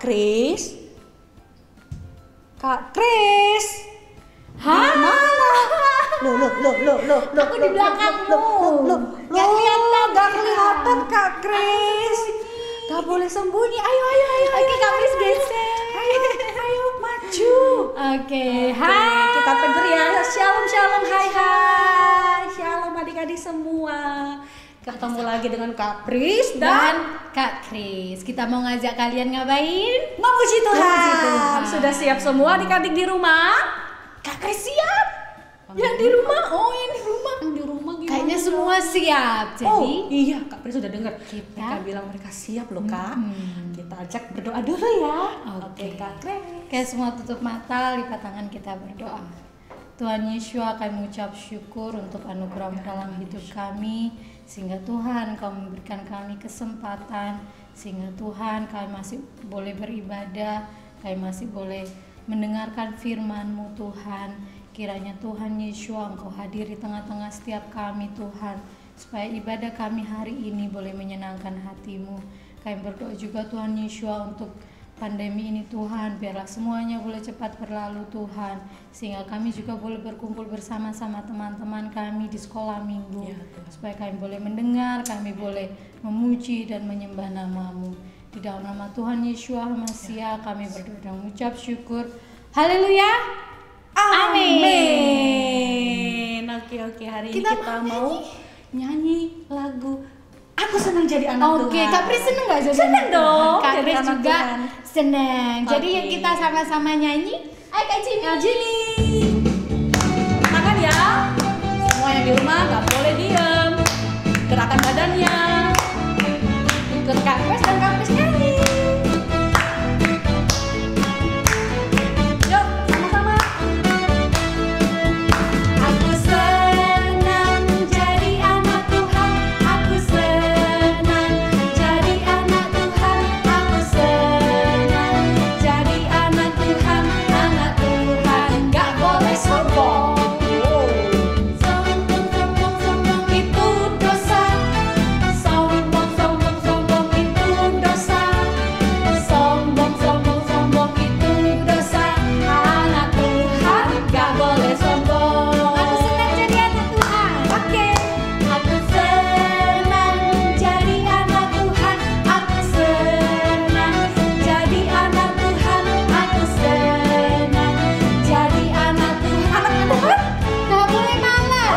Kris? Kak Kris? Hah? Mana? Loh. Aku di belakangmu. Gak kelihatan. Gak kelihatan Kak Kris. Gak boleh sembunyi. Ayo. Oke, Kak Kris geser. Ayo maju. Oke, hai. Kita tegur ya. Shalom. Hai. Shalom adik-adik semua. Ketemu lagi dengan Kak Kris Dan Kak Kris. Kita mau ngajak kalian ngapain? memuji Tuhan. Memuji Tuhan. Sudah siap semua adik-adik di rumah? Kak Kris siap? Yang di rumah? Oh, yang di rumah. Yang di rumah gimana? Kayaknya semua siap. Jadi Oh iya, Kak Kris sudah dengar. Kita- Mereka bilang mereka siap loh Kak. Kita ajak berdoa dulu ya. Oke. Kak Kris. Oke, semua tutup mata, lipat tangan, kita berdoa. Tuhan Yesus, kami mengucap syukur untuk anugerah dalam hidup kami, sehingga Tuhan Kau memberikan kami kesempatan, sehingga Tuhan kami masih boleh beribadah, kami masih boleh mendengarkan firman-Mu Tuhan. Kiranya Tuhan Yesus Engkau hadir di tengah-tengah setiap kami Tuhan, supaya ibadah kami hari ini boleh menyenangkan hati-Mu. Kami berdoa juga Tuhan Yesus untuk pandemi ini Tuhan, biarlah semuanya boleh cepat berlalu Tuhan, sehingga kami juga boleh berkumpul bersama-sama teman-teman kami di sekolah minggu, Ya, Tuhan. supaya kami boleh mendengar, kami boleh memuji dan menyembah nama-Mu. Di dalam nama Tuhan Yesus Mesias kami berdoa dan mengucap syukur. Haleluya. Amin. Oke, hari ini Kita kita mau mau nyanyi lagu Aku Senang Jadi Anak Oke, Tuhan. Kak Pris seneng gak jadi Seneng anak dong, Tuhan? Kak jadi Pris anak juga Tuhan. seneng. Jadi Oke. yuk kita sama-sama nyanyi. Ayo Kak Jimmy. Kak Jini. Makan ya. Semua yang di rumah nggak boleh diem. Gerakan badannya. Ikut Kak Pris dan Kak Pris nyanyi. Yuk, sama-sama. Aku senang jadi anak Tuhan. Aku senang jadi anak Tuhan. Aku senang jadi anak Tuhan. Anak Tuhan gak boleh sombong. Sombong itu dosa. Sombong itu dosa. Sombong itu dosa. Anak Tuhan gak boleh sombong. Aku senang jadi anak Tuhan. Oke. Aku senang jadi anak Tuhan. Aku senang jadi anak Tuhan. Aku senang jadi anak Tuhan. Anak Tuhan? Gak boleh malas.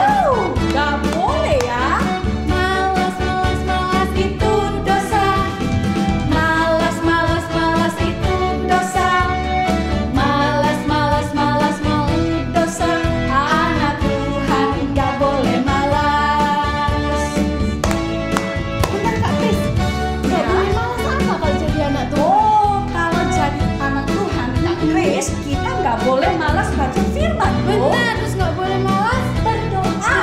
Nggak boleh ya. Malas itu dosa. Malas itu dosa. Malas dosa. Anak Tuhan gak boleh malas. Benar Kak Pris? Gak boleh malas apa kalau jadi anak Tuhan? Oh, kalau jadi anak Tuhan, Kak Kris, kita nggak boleh malas baca firman. Benar, terus gak boleh malas Berdoa.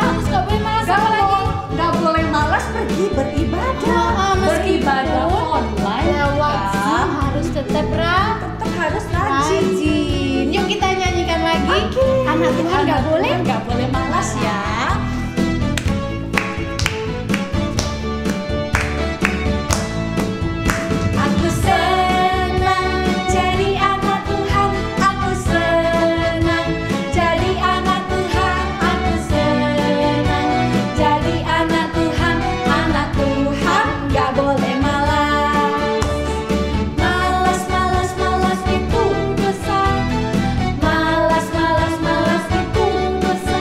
terus gak boleh malas apa lagi? Nggak boleh malas pergi beribadah. Beribadah online. lewat Kak. Zoom harus tetap Tetap harus rajin. rajin. Yuk kita nyanyikan lagi. Oke. Anak Tuhan gak boleh. Nggak boleh malas ya. Aku senang jadi anak Tuhan. Aku senang jadi anak Tuhan. Aku senang jadi anak Tuhan. Anak Tuhan gak boleh malas. Malas itu dosa. Malas itu dosa.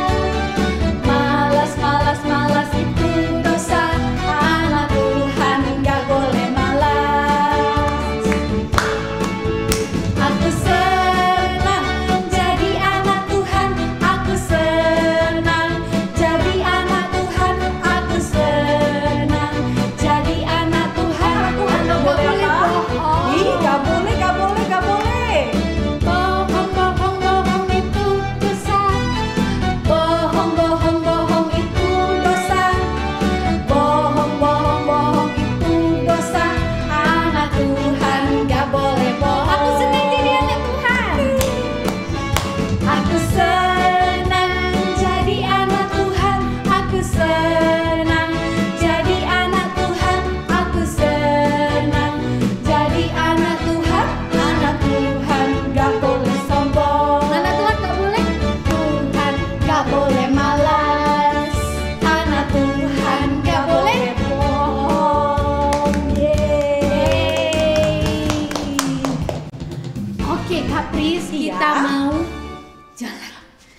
Oke, Kak Pris, Iya. kita mau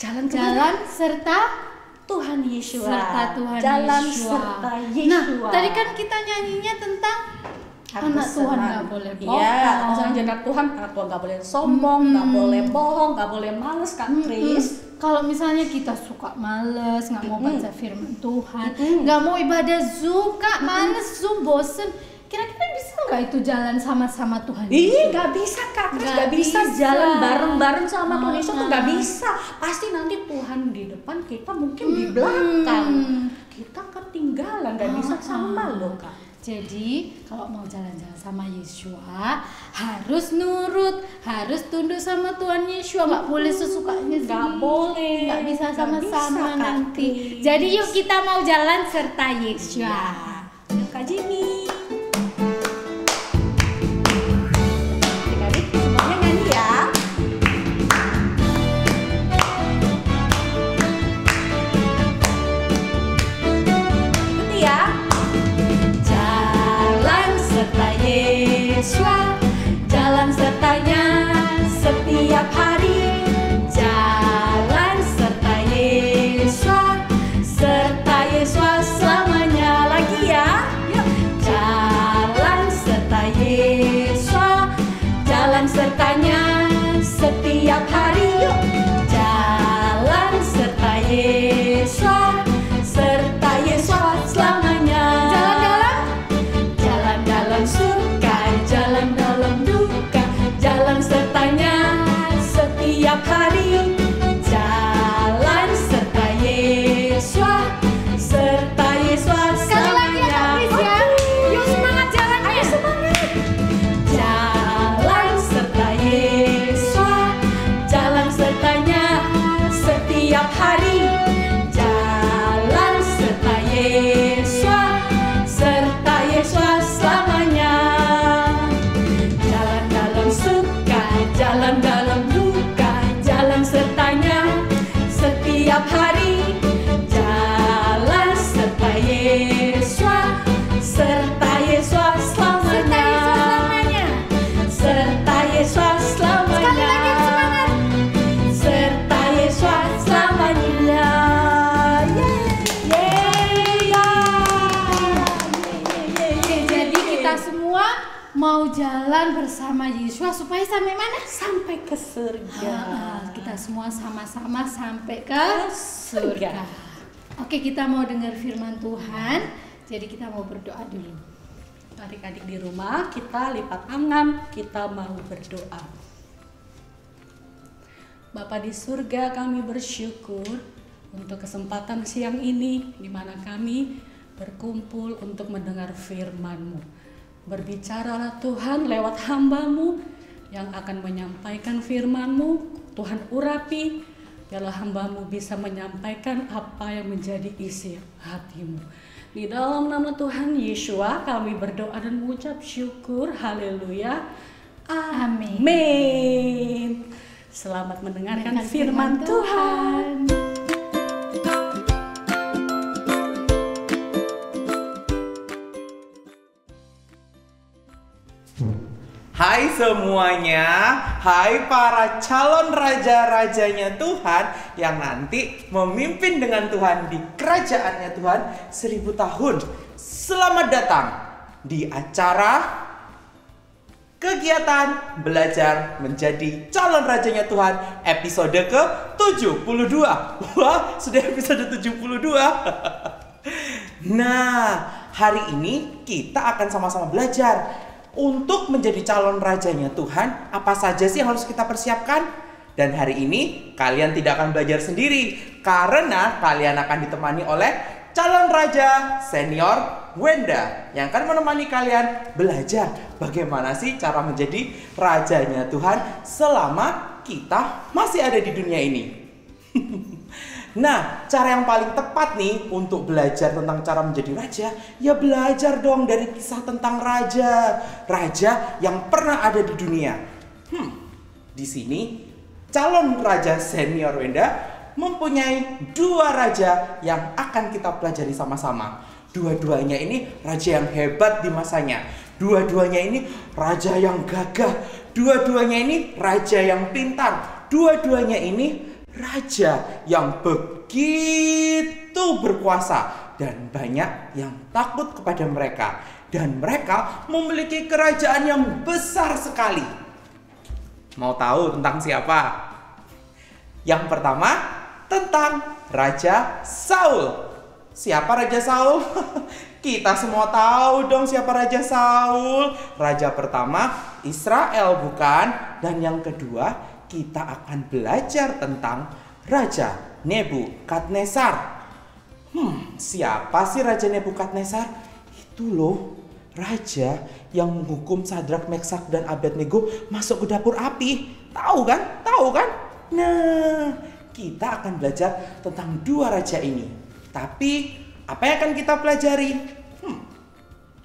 Jalan kemana? jalan serta Tuhan Yesus. Tuhan Jalan Yesus. serta Yesus. Nah, tadi kan kita nyanyinya tentang anak Tuhan nggak boleh bohong. Iya, misalnya anak Tuhan nggak boleh sombong, nggak boleh bohong, nggak boleh males, Kak Pris. Kalau misalnya kita suka males, nggak mau baca firman Tuhan, nggak mau ibadah Zoom, Kak, males Zoom, bosen. Kira-kira bisa nggak itu jalan sama-sama Tuhan Ih, Yesus? nggak bisa, Kak Pris, Nggak nggak bisa bisa. jalan bareng-bareng sama Tuhan Yesus tuh nggak Ah. bisa. Pasti nanti Tuhan di depan, kita mungkin di belakang. Kita ketinggalan, nggak bisa sama loh, Kak. Jadi kalau mau jalan-jalan sama Yeshua harus nurut, harus tunduk sama Tuhan Yeshua, nggak boleh sesukanya Nggak sendiri. boleh. Nggak bisa Nggak sama-sama bisa, Kak nanti. Pris. Jadi yuk kita mau jalan serta Yeshua. Ya, yuk Kak Jimmy. Adik-adik semuanya nyanyi ya. Ikuti ya. Jalan serta Yeshua, jalan sertanya setiap hari. Jalan serta Yeshua, serta Yeshua selamanya. Lagi ya, yuk. Jalan serta Yeshua, jalan sertanya setiap hari. Yuk. Jalan serta Yeshua, serta Yeshua selamanya. Jalan dalam suka, jalan dalam duka, jalan sertanya setiap hari. Jalan serta Yeshua, serta Yeshua Sekali lagi ya, Kak Pris, ya. Yuk semangat jalannya. Ayo semangat. Jalan serta Yeshua, jalan sertanya setiap hari. Jalan serta Yeshua, serta Yeshua selamanya. Jalan dalam suka, jalan dalam duka, jalan sertanya setiap hari. Jalan serta Yeshua, serta Yeshua selamanya. Serta Yeshua selamanya. Sekali lagi semangat. Serta Yeshua selamanya. Oke, jadi kita semua mau jalan bersama Yeshua supaya sampai mana? Sampai ke surga. Kita semua sama-sama sampai ke surga. Oke, kita mau dengar firman Tuhan. Jadi kita mau berdoa dulu. Adik-adik di rumah, kita lipat tangan, kita mau berdoa. Bapa di surga, kami bersyukur untuk kesempatan siang ini di mana kami berkumpul untuk mendengar firman-Mu. Berbicaralah Tuhan lewat hamba-Mu yang akan menyampaikan firman-Mu. Tuhan urapi, biarlah hamba-Mu bisa menyampaikan apa yang menjadi isi hati-Mu. Di dalam nama Tuhan Yeshua kami berdoa dan mengucap syukur. Haleluya. Amin. Amin. Selamat mendengarkan firman Tuhan. Hai semuanya, hai para calon raja-rajanya Tuhan yang nanti memimpin dengan Tuhan di kerajaannya Tuhan 1000 tahun. Selamat datang di acara kegiatan belajar menjadi calon rajanya Tuhan episode ke-72. Wah, sudah episode 72. Nah, hari ini kita akan sama-sama belajar untuk menjadi calon rajanya Tuhan. Apa saja sih yang harus kita persiapkan? Dan hari ini kalian tidak akan belajar sendiri, karena kalian akan ditemani oleh calon raja senior Wenda yang akan menemani kalian belajar bagaimana sih cara menjadi rajanya Tuhan selama kita masih ada di dunia ini. Nah, cara yang paling tepat nih untuk belajar tentang cara menjadi raja, ya belajar dong dari kisah tentang raja yang pernah ada di dunia. Di sini calon raja senior Wenda mempunyai 2 raja yang akan kita pelajari sama-sama. Dua-duanya ini raja yang hebat di masanya. Dua-duanya ini raja yang gagah. Dua-duanya ini raja yang pintar. Dua-duanya ini raja yang begitu berkuasa. Dan banyak yang takut kepada mereka. Dan mereka memiliki kerajaan yang besar sekali. Mau tahu tentang siapa? Yang pertama, tentang Raja Saul. Siapa Raja Saul? Kita semua tahu dong siapa Raja Saul. Raja pertama Israel, bukan? Dan yang kedua, kita akan belajar tentang Raja Nebukadnezar. Siapa sih Raja Nebukadnezar? Itu loh, raja yang menghukum Sadrak, Meksak, dan Abednego masuk ke dapur api. Tahu kan? Tahu kan? Nah, kita akan belajar tentang dua raja ini. Tapi apa yang akan kita pelajari?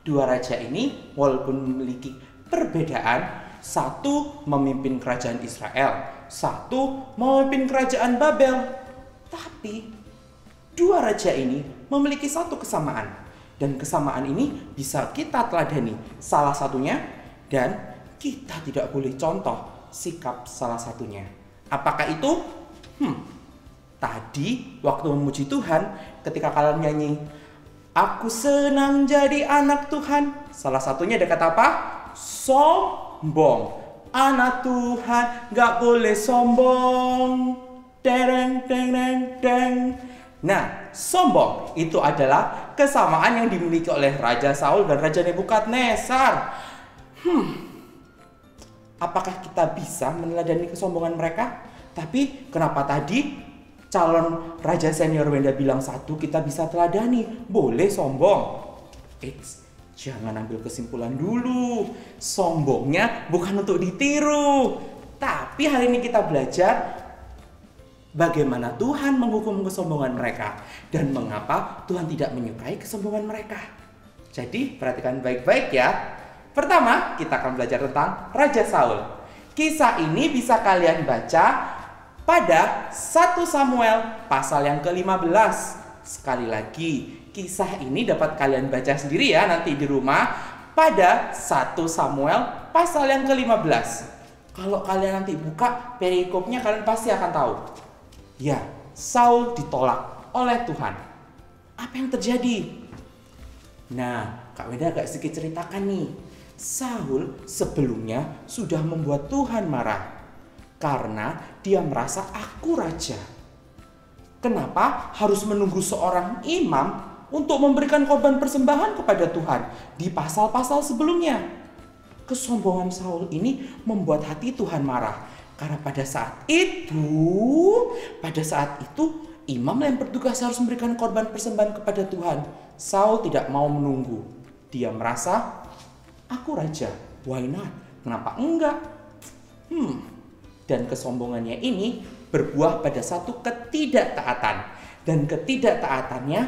Dua raja ini walaupun memiliki perbedaan, satu memimpin kerajaan Israel, satu memimpin kerajaan Babel. Tapi dua raja ini memiliki satu kesamaan. Dan kesamaan ini bisa kita teladani salah satunya, dan kita tidak boleh contoh sikap salah satunya. Apakah itu? Tadi waktu memuji Tuhan, ketika kalian nyanyi "Aku senang jadi anak Tuhan", salah satunya ada kata apa? Sombong. Anak Tuhan gak boleh sombong. Dereng, dereng, dereng. Nah, sombong itu adalah kesamaan yang dimiliki oleh Raja Saul dan Raja Nebukadnezar. Apakah kita bisa meneladani kesombongan mereka? Tapi kenapa tadi calon raja senior Wenda bilang satu, kita bisa teladani, boleh sombong. Jangan ambil kesimpulan dulu. Sombongnya bukan untuk ditiru. Tapi hari ini kita belajar bagaimana Tuhan menghukum kesombongan mereka dan mengapa Tuhan tidak menyukai kesombongan mereka. Jadi perhatikan baik-baik ya. Pertama, kita akan belajar tentang Raja Saul. Kisah ini bisa kalian baca pada 1 Samuel pasal yang ke-15. Sekali lagi, kisah ini dapat kalian baca sendiri ya nanti di rumah pada 1 Samuel pasal yang ke-15. Kalau kalian nanti buka perikopnya, kalian pasti akan tahu. Ya, Saul ditolak oleh Tuhan. Apa yang terjadi? Nah, Kak Wenda agak sedikit ceritakan nih. Saul sebelumnya sudah membuat Tuhan marah. Karena dia merasa aku raja. Kenapa harus menunggu seorang imam untuk memberikan korban persembahan kepada Tuhan di pasal-pasal sebelumnya? Kesombongan Saul ini membuat hati Tuhan marah. Karena pada saat itu imam yang bertugas harus memberikan korban persembahan kepada Tuhan. Saul tidak mau menunggu. Dia merasa aku raja, why not? Kenapa enggak? Dan kesombongannya ini berbuah pada satu ketidaktaatan. Dan ketidaktaatannya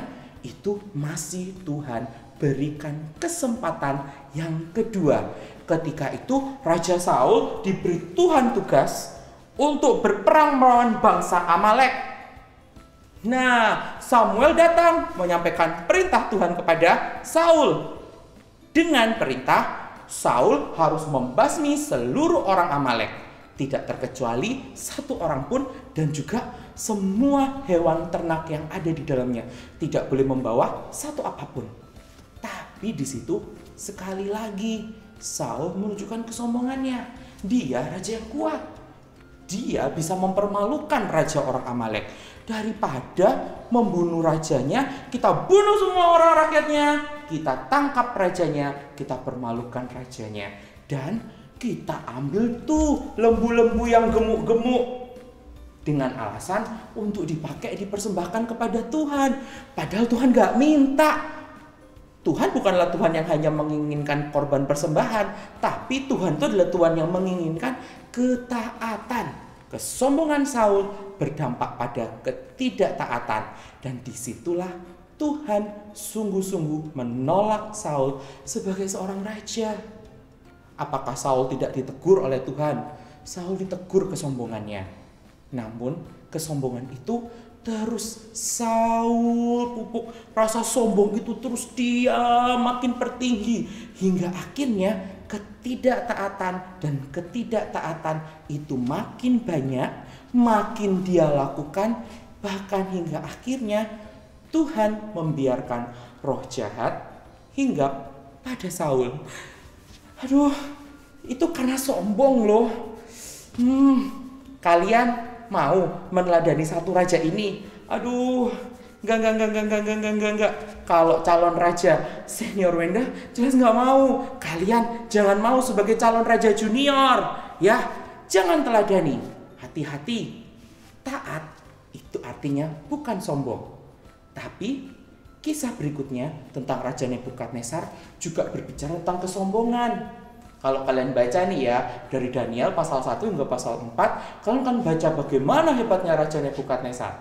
itu masih Tuhan berikan kesempatan yang kedua. Ketika itu Raja Saul diberi Tuhan tugas untuk berperang melawan bangsa Amalek. Nah, Samuel datang menyampaikan perintah Tuhan kepada Saul. Dengan perintah, Saul harus membasmi seluruh orang Amalek. Tidak terkecuali satu orang pun, dan juga semua hewan ternak yang ada di dalamnya. Tidak boleh membawa satu apapun. Tapi di situ sekali lagi Saul menunjukkan kesombongannya. Dia raja yang kuat. Dia bisa mempermalukan raja orang Amalek. Daripada membunuh rajanya, kita bunuh semua orang rakyatnya. Kita tangkap rajanya, kita permalukan rajanya. Dan kita ambil tuh lembu-lembu yang gemuk-gemuk dengan alasan untuk dipakai dipersembahkan kepada Tuhan. Padahal Tuhan gak minta. Tuhan bukanlah Tuhan yang hanya menginginkan korban persembahan, tapi Tuhan itu adalah Tuhan yang menginginkan ketaatan. Kesombongan Saul berdampak pada ketidaktaatan, dan disitulah Tuhan sungguh-sungguh menolak Saul sebagai seorang raja. Apakah Saul tidak ditegur oleh Tuhan? Saul ditegur kesombongannya. Namun kesombongan itu terus Saul pupuk. Rasa sombong itu terus dia makin bertinggi. Hingga akhirnya ketidaktaatan dan ketidaktaatan itu makin banyak, makin dia lakukan, bahkan hingga akhirnya Tuhan membiarkan roh jahat hinggap pada Saul. Aduh, itu karena sombong loh. Kalian mau meneladani satu raja ini? Aduh, enggak. Kalau calon raja senior Wenda jelas nggak mau. Kalian jangan mau sebagai calon raja junior, ya. Jangan teladani. Hati-hati. Taat itu artinya bukan sombong. Tapi kisah berikutnya tentang Raja Nebukadnezar juga berbicara tentang kesombongan. Kalau kalian baca nih ya, dari Daniel pasal 1 hingga pasal 4, kalian akan baca bagaimana hebatnya Raja Nebukadnezar.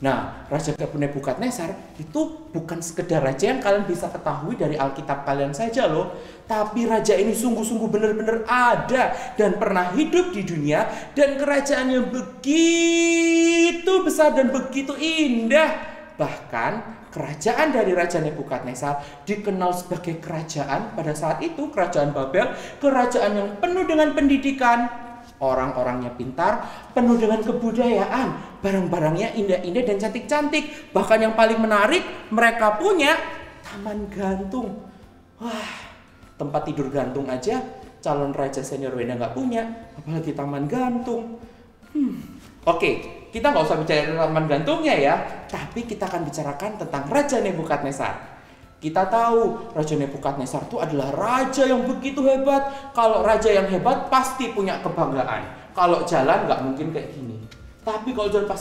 Nah, Raja Nebukadnezar itu bukan sekedar raja yang kalian bisa ketahui dari Alkitab kalian saja loh. Tapi raja ini sungguh-sungguh benar-benar ada dan pernah hidup di dunia. Dan kerajaannya begitu besar dan begitu indah. Bahkan kerajaan dari Raja Nebukadnezar dikenal sebagai kerajaan pada saat itu, kerajaan Babel, kerajaan yang penuh dengan pendidikan, orang-orangnya pintar, penuh dengan kebudayaan, barang-barangnya indah-indah dan cantik-cantik. Bahkan yang paling menarik, mereka punya taman gantung. Wah, tempat tidur gantung aja calon raja senior Wenda nggak punya, apalagi taman gantung. Oke. Kita nggak usah bicara tentang taman gantungnya ya, tapi kita akan bicarakan tentang Raja Nebukadnezar. Kita tahu Raja Nebukadnezar itu adalah raja yang begitu hebat. Kalau raja yang hebat pasti punya kebanggaan. Kalau jalan nggak mungkin kayak gini. Tapi kalau jalan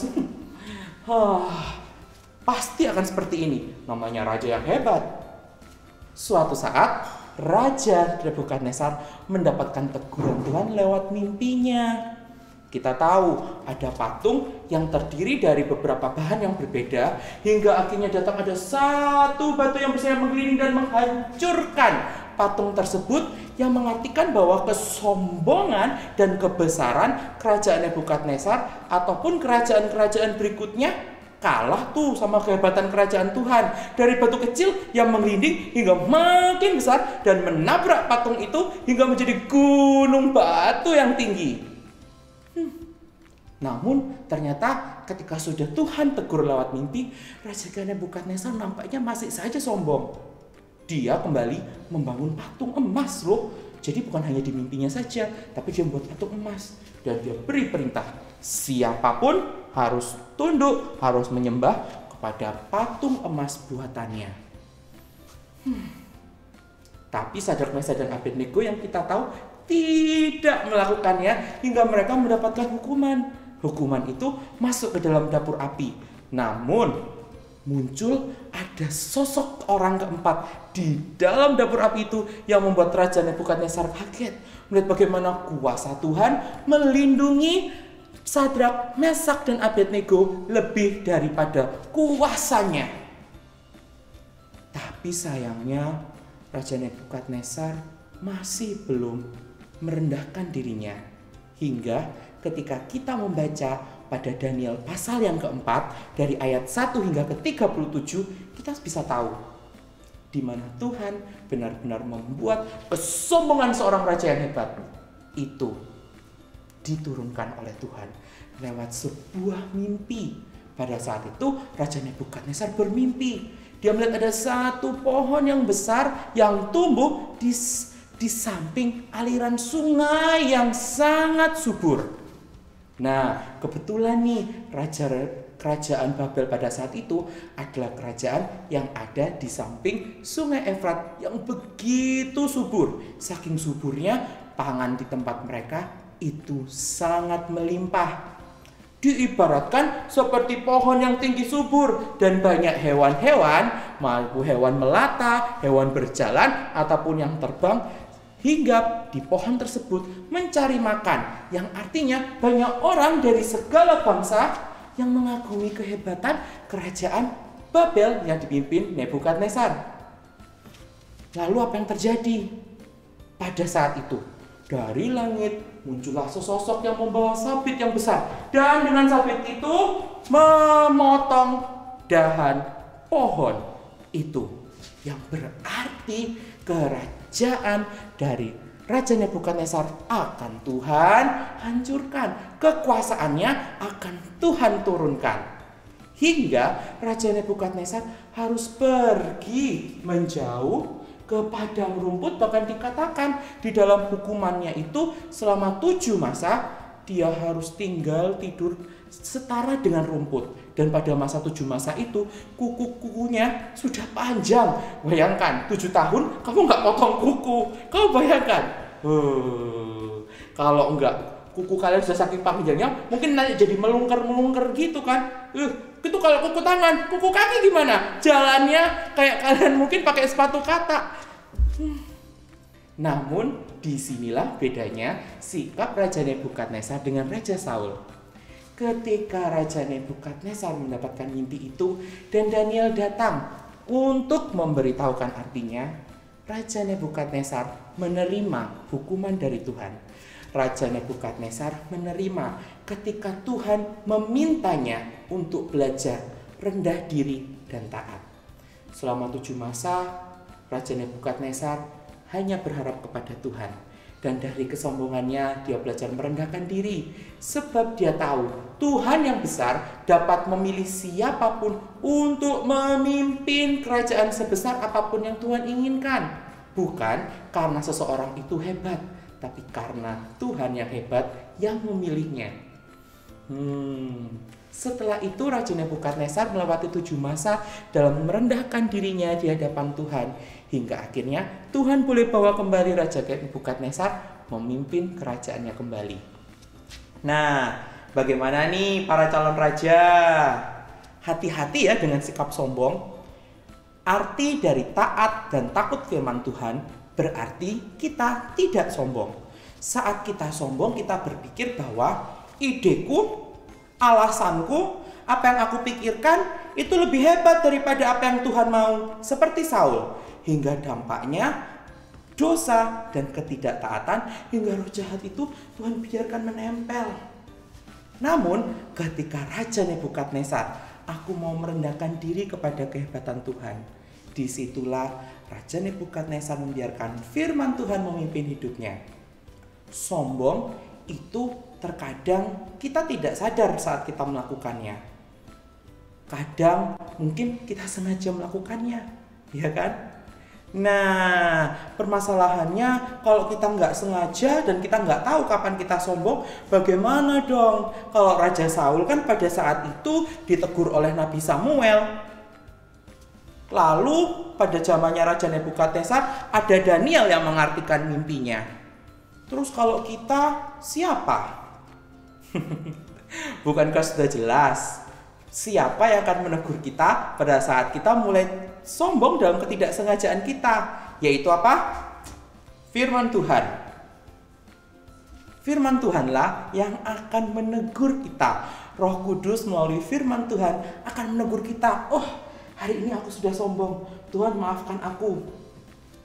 pasti akan seperti ini. Namanya raja yang hebat. Suatu saat Raja Nebukadnezar mendapatkan teguran Tuhan lewat mimpinya. Kita tahu ada patung yang terdiri dari beberapa bahan yang berbeda, hingga akhirnya datang ada satu batu yang bisa mengelilingi dan menghancurkan patung tersebut, yang mengartikan bahwa kesombongan dan kebesaran kerajaan Nebukadnezar ataupun kerajaan-kerajaan berikutnya kalah tuh sama kehebatan kerajaan Tuhan. Dari batu kecil yang mengelinding hingga makin besar dan menabrak patung itu hingga menjadi gunung batu yang tinggi. Namun ternyata ketika sudah Tuhan tegur lewat mimpi, Raja Nebukadnezar nampaknya masih saja sombong. Dia kembali membangun patung emas loh. Jadi bukan hanya di mimpinya saja, tapi dia membuat patung emas. Dan dia beri perintah, siapapun harus tunduk, harus menyembah kepada patung emas buatannya. Tapi Sadrak, Mesak, dan Abednego yang kita tahu tidak melakukannya hingga mereka mendapatkan hukuman. Hukuman itu masuk ke dalam dapur api. Namun muncul ada sosok orang keempat di dalam dapur api itu yang membuat Raja Nebukadnezar kaget melihat bagaimana kuasa Tuhan melindungi Sadrak, Mesak, dan Abednego lebih daripada kuasanya. Tapi sayangnya Raja Nebukadnezar masih belum merendahkan dirinya, hingga ketika kita membaca pada Daniel pasal yang keempat dari ayat 1 hingga ke 37, kita bisa tahu di mana Tuhan benar-benar membuat kesombongan seorang raja yang hebat itu diturunkan oleh Tuhan lewat sebuah mimpi. Pada saat itu Raja Nebukadnezar bermimpi. Dia melihat ada satu pohon yang besar yang tumbuh di samping aliran sungai yang sangat subur. Nah, kebetulan nih kerajaan Babel pada saat itu adalah kerajaan yang ada di samping sungai Efrat yang begitu subur. Saking suburnya, pangan di tempat mereka itu sangat melimpah. Diibaratkan seperti pohon yang tinggi subur dan banyak hewan-hewan, mau hewan melata, hewan berjalan, ataupun yang terbang, hinggap di pohon tersebut mencari makan, yang artinya banyak orang dari segala bangsa yang mengagumi kehebatan kerajaan Babel yang dipimpin Nebukadnezar. Lalu apa yang terjadi? Pada saat itu dari langit muncullah sesosok yang membawa sabit yang besar, dan dengan sabit itu memotong dahan pohon itu, yang berarti kerajaan dari Raja Nebukadnezar akan Tuhan hancurkan. Kekuasaannya akan Tuhan turunkan. Hingga Raja Nebukadnezar harus pergi menjauh ke padang rumput. Bahkan dikatakan di dalam hukumannya itu selama 7 masa dia harus tinggal tidur setara dengan rumput. Dan pada masa 7 masa itu kuku-kukunya sudah panjang. Bayangkan 7 tahun kamu nggak potong kuku. Kamu bayangkan, kalau enggak kuku kalian sudah saking panjangnya, mungkin nanti jadi melungker-melungker gitu kan. Itu kalau kuku tangan, kuku kaki gimana? Jalannya kayak kalian mungkin pakai sepatu katak. Namun disinilah bedanya sikap Raja Nebukadnezar dengan Raja Saul. Ketika Raja Nebukadnezar mendapatkan mimpi itu dan Daniel datang untuk memberitahukan artinya, Raja Nebukadnezar menerima hukuman dari Tuhan. Raja Nebukadnezar menerima ketika Tuhan memintanya untuk belajar rendah diri dan taat. Selama 7 masa, Raja Nebukadnezar hanya berharap kepada Tuhan. Dan dari kesombongannya dia belajar merendahkan diri. Sebab dia tahu Tuhan yang besar dapat memilih siapapun untuk memimpin kerajaan sebesar apapun yang Tuhan inginkan. Bukan karena seseorang itu hebat, tapi karena Tuhan yang hebat yang memilihnya. Setelah itu Raja Nebukadnezar melewati 7 masa dalam merendahkan dirinya di hadapan Tuhan. Hingga akhirnya Tuhan boleh bawa kembali Raja Nebukadnezar memimpin kerajaannya kembali. Nah, bagaimana nih para calon raja? Hati-hati ya dengan sikap sombong. Arti dari taat dan takut firman Tuhan berarti kita tidak sombong. Saat kita sombong, kita berpikir bahwa ideku, alasanku, apa yang aku pikirkan itu lebih hebat daripada apa yang Tuhan mau. Seperti Saul. Hingga dampaknya dosa dan ketidaktaatan hingga roh jahat itu Tuhan biarkan menempel. Namun ketika Raja Nebukadnezar, aku mau merendahkan diri kepada kehebatan Tuhan. Disitulah Raja Nebukadnezar membiarkan firman Tuhan memimpin hidupnya. Sombong itu terkadang kita tidak sadar saat kita melakukannya. Kadang mungkin kita sengaja melakukannya, ya kan? Nah, permasalahannya kalau kita nggak sengaja dan kita nggak tahu kapan kita sombong, bagaimana dong? Kalau Raja Saul kan pada saat itu ditegur oleh Nabi Samuel. Lalu pada zamannya Raja Nebukadnezar ada Daniel yang mengartikan mimpinya. Terus kalau kita siapa? Bukankah sudah jelas? Siapa yang akan menegur kita pada saat kita mulai sombong dalam ketidaksengajaan kita? Yaitu apa? Firman Tuhan. Firman Tuhanlah yang akan menegur kita. Roh Kudus melalui firman Tuhan akan menegur kita. Oh, hari ini aku sudah sombong. Tuhan maafkan aku.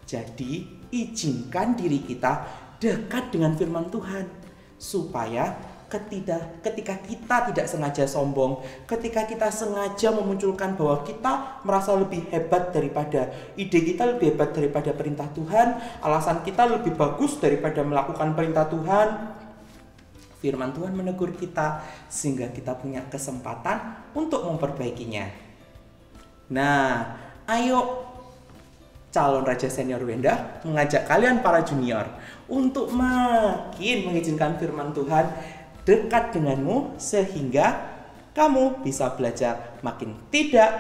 Jadi izinkan diri kita dekat dengan firman Tuhan. Supaya ketika kita tidak sengaja sombong, ketika kita sengaja memunculkan bahwa kita merasa lebih hebat daripada ide kita, lebih hebat daripada perintah Tuhan, alasan kita lebih bagus daripada melakukan perintah Tuhan, firman Tuhan menegur kita sehingga kita punya kesempatan untuk memperbaikinya. Nah, ayo calon raja senior Wenda mengajak kalian para junior untuk makin mengizinkan firman Tuhan dekat denganmu sehingga kamu bisa belajar makin tidak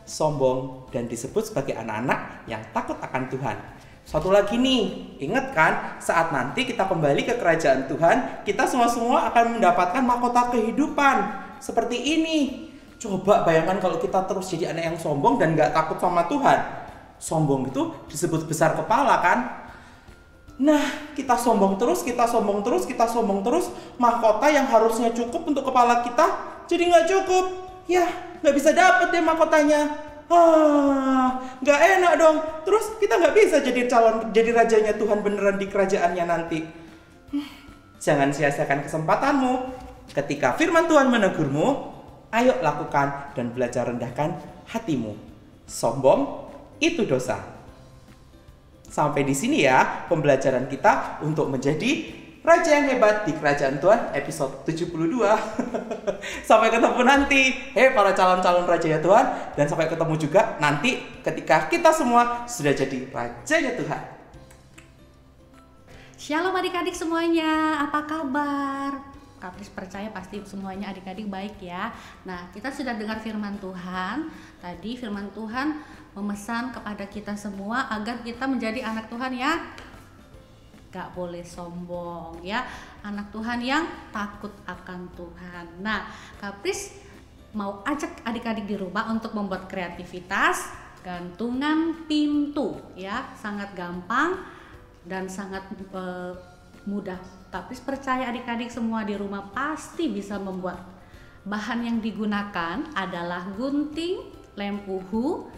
sombong dan disebut sebagai anak-anak yang takut akan Tuhan. Satu lagi nih, ingat kan saat nanti kita kembali ke kerajaan Tuhan, kita semua akan mendapatkan mahkota kehidupan seperti ini. Coba bayangkan kalau kita terus jadi anak yang sombong dan gak takut sama Tuhan. Sombong itu disebut besar kepala kan? Nah, kita sombong terus, mahkota yang harusnya cukup untuk kepala kita jadi nggak cukup. Ya, nggak bisa dapet deh mahkotanya. Nggak enak dong. Terus kita nggak bisa jadi rajanya Tuhan beneran di kerajaannya nanti. Jangan sia-siakan kesempatanmu. Ketika firman Tuhan menegurmu, ayo lakukan dan belajar rendahkan hatimu. Sombong itu dosa. Sampai di sini ya pembelajaran kita untuk menjadi raja yang hebat di kerajaan Tuhan episode 72. Sampai ketemu nanti. Hei para calon-calon raja ya Tuhan. Dan sampai ketemu juga nanti ketika kita semua sudah jadi rajanya Tuhan. Shalom adik-adik semuanya, apa kabar? Kak Pris percaya pasti semuanya adik-adik baik ya. Nah, kita sudah dengar firman Tuhan. Tadi firman Tuhan memesan kepada kita semua agar kita menjadi anak Tuhan yang gak boleh sombong ya. Anak Tuhan yang takut akan Tuhan. Nah, Kak Pris mau ajak adik-adik di rumah untuk membuat kreativitas gantungan pintu ya. Sangat gampang dan sangat mudah. Tapi percaya adik-adik semua di rumah pasti bisa membuat. Bahan yang digunakan adalah gunting, lem uhu,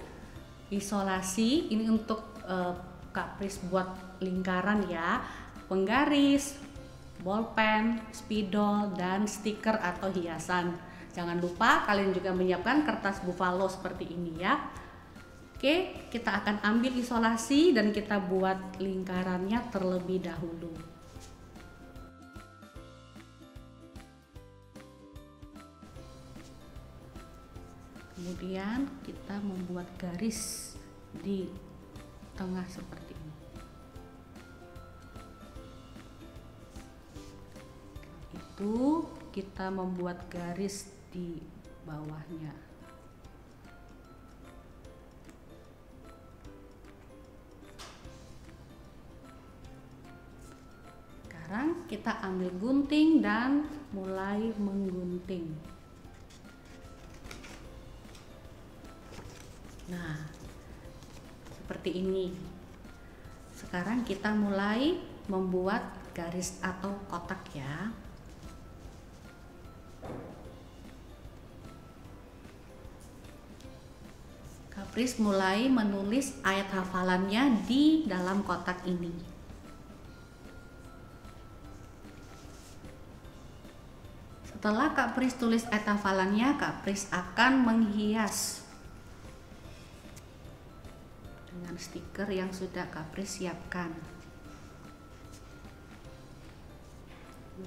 isolasi. Ini untuk Kak Pris buat lingkaran ya, penggaris, bolpen, spidol, dan stiker atau hiasan. Jangan lupa kalian juga menyiapkan kertas buffalo seperti ini ya. Oke, kita akan ambil isolasi dan kita buat lingkarannya terlebih dahulu. Kemudian kita membuat garis di tengah seperti ini. Itu kita membuat garis di bawahnya. Sekarang kita ambil gunting dan mulai menggunting. Nah, seperti ini. Sekarang kita mulai membuat garis atau kotak ya. Kak Pris mulai menulis ayat hafalannya di dalam kotak ini. Setelah Kak Pris tulis ayat hafalannya, Kak Pris akan menghias dengan stiker yang sudah Kak Pris siapkan.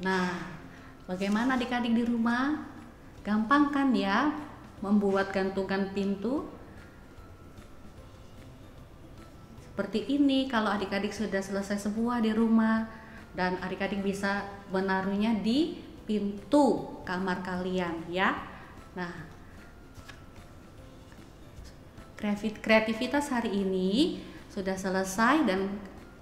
Nah, bagaimana adik-adik di rumah? Gampang kan ya membuat gantungan pintu? Seperti ini kalau adik-adik sudah selesai semua di rumah dan adik-adik bisa menaruhnya di pintu kamar kalian ya. Nah, kreativitas hari ini sudah selesai dan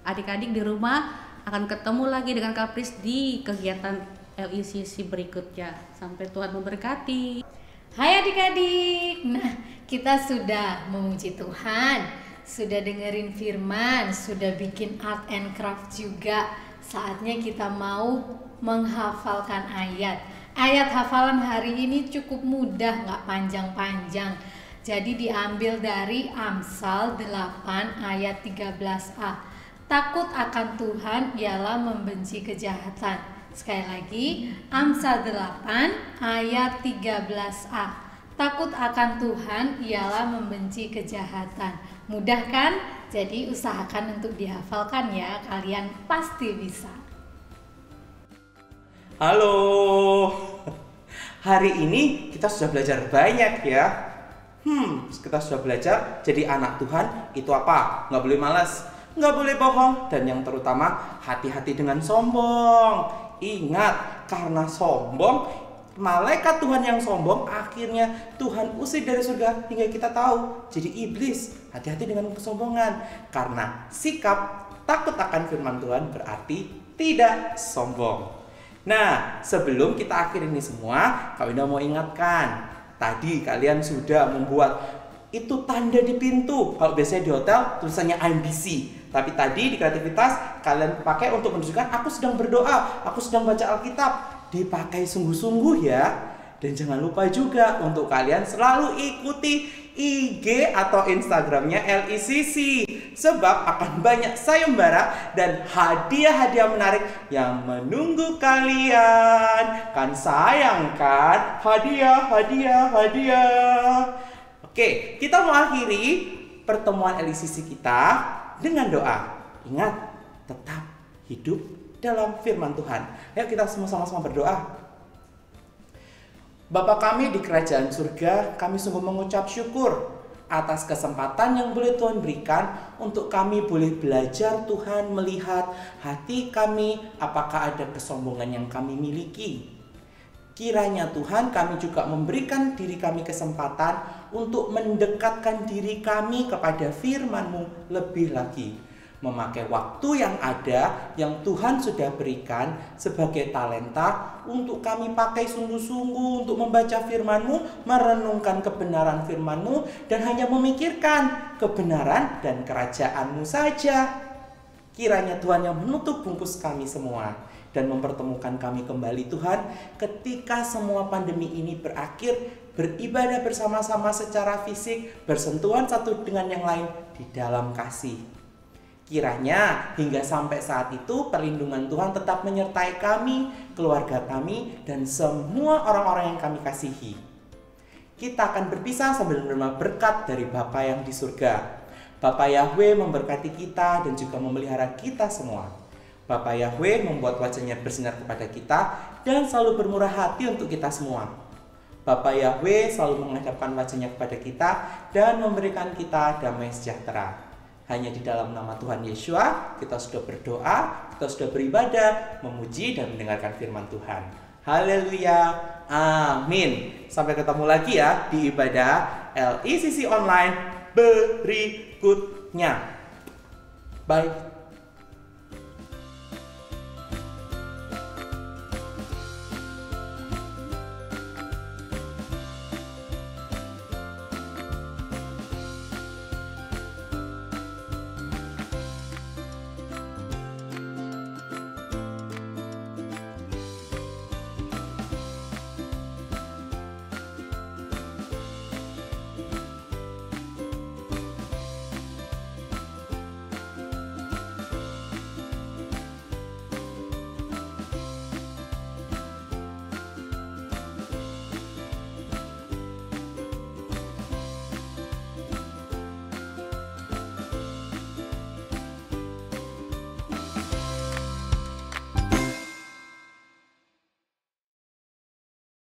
adik-adik di rumah akan ketemu lagi dengan Kak Pris di kegiatan LICC berikutnya. Sampai Tuhan memberkati. Hai adik-adik. Nah, kita sudah memuji Tuhan, sudah dengerin firman, sudah bikin art and craft juga. Saatnya kita mau menghafalkan ayat. Ayat hafalan hari ini cukup mudah, nggak panjang-panjang. Jadi diambil dari Amsal 8 ayat 13a. Takut akan Tuhan ialah membenci kejahatan. Sekali lagi, Amsal 8 ayat 13a. Takut akan Tuhan ialah membenci kejahatan. Mudah kan? Jadi usahakan untuk dihafalkan ya. Kalian pasti bisa. Halo. Hari ini kita sudah belajar banyak ya. Kita sudah belajar jadi anak Tuhan itu apa? Nggak boleh malas, nggak boleh bohong, dan yang terutama hati-hati dengan sombong. Ingat, karena sombong, malaikat Tuhan yang sombong akhirnya Tuhan usir dari surga hingga kita tahu jadi iblis. Hati-hati dengan kesombongan, karena sikap takut akan firman Tuhan berarti tidak sombong. Nah, sebelum kita akhiri ini semua, Kak Winda mau ingatkan. Tadi kalian sudah membuat itu tanda di pintu. Kalau biasanya di hotel tulisannya I'm busy. Tapi tadi di kreativitas kalian pakai untuk menunjukkan aku sedang berdoa, aku sedang baca Alkitab. Dipakai sungguh-sungguh ya. Dan jangan lupa juga untuk kalian selalu ikuti IG atau Instagramnya LICC. Sebab akan banyak sayembara dan hadiah-hadiah menarik yang menunggu kalian. Kan sayang kan? Hadiah. Oke, kita mau akhiri pertemuan LICC kita dengan doa. Ingat, tetap hidup dalam firman Tuhan. Ayo kita semua sama-sama berdoa. Bapa kami di kerajaan surga, kami sungguh mengucap syukur atas kesempatan yang boleh Tuhan berikan untuk kami boleh belajar Tuhan, melihat hati kami, apakah ada kesombongan yang kami miliki. Kiranya Tuhan, kami juga memberikan diri kami kesempatan untuk mendekatkan diri kami kepada firman-Mu lebih lagi. Memakai waktu yang ada, yang Tuhan sudah berikan sebagai talenta untuk kami pakai sungguh-sungguh untuk membaca firman-Mu, merenungkan kebenaran firman-Mu, dan hanya memikirkan kebenaran dan kerajaan-Mu saja. Kiranya Tuhan yang menutup bungkus kami semua dan mempertemukan kami kembali Tuhan ketika semua pandemi ini berakhir, beribadah bersama-sama secara fisik, bersentuhan satu dengan yang lain di dalam kasih. Kiranya hingga sampai saat itu perlindungan Tuhan tetap menyertai kami, keluarga kami, dan semua orang-orang yang kami kasihi. Kita akan berpisah sambil menerima berkat dari Bapa yang di surga. Bapa Yahweh memberkati kita dan juga memelihara kita semua. Bapa Yahweh membuat wajahnya bersinar kepada kita dan selalu bermurah hati untuk kita semua. Bapa Yahweh selalu menghadapkan wajahnya kepada kita dan memberikan kita damai sejahtera. Hanya di dalam nama Tuhan Yeshua kita sudah berdoa, kita sudah beribadah, memuji dan mendengarkan firman Tuhan. Haleluya, amin. Sampai ketemu lagi ya di ibadah LICC online berikutnya. Bye.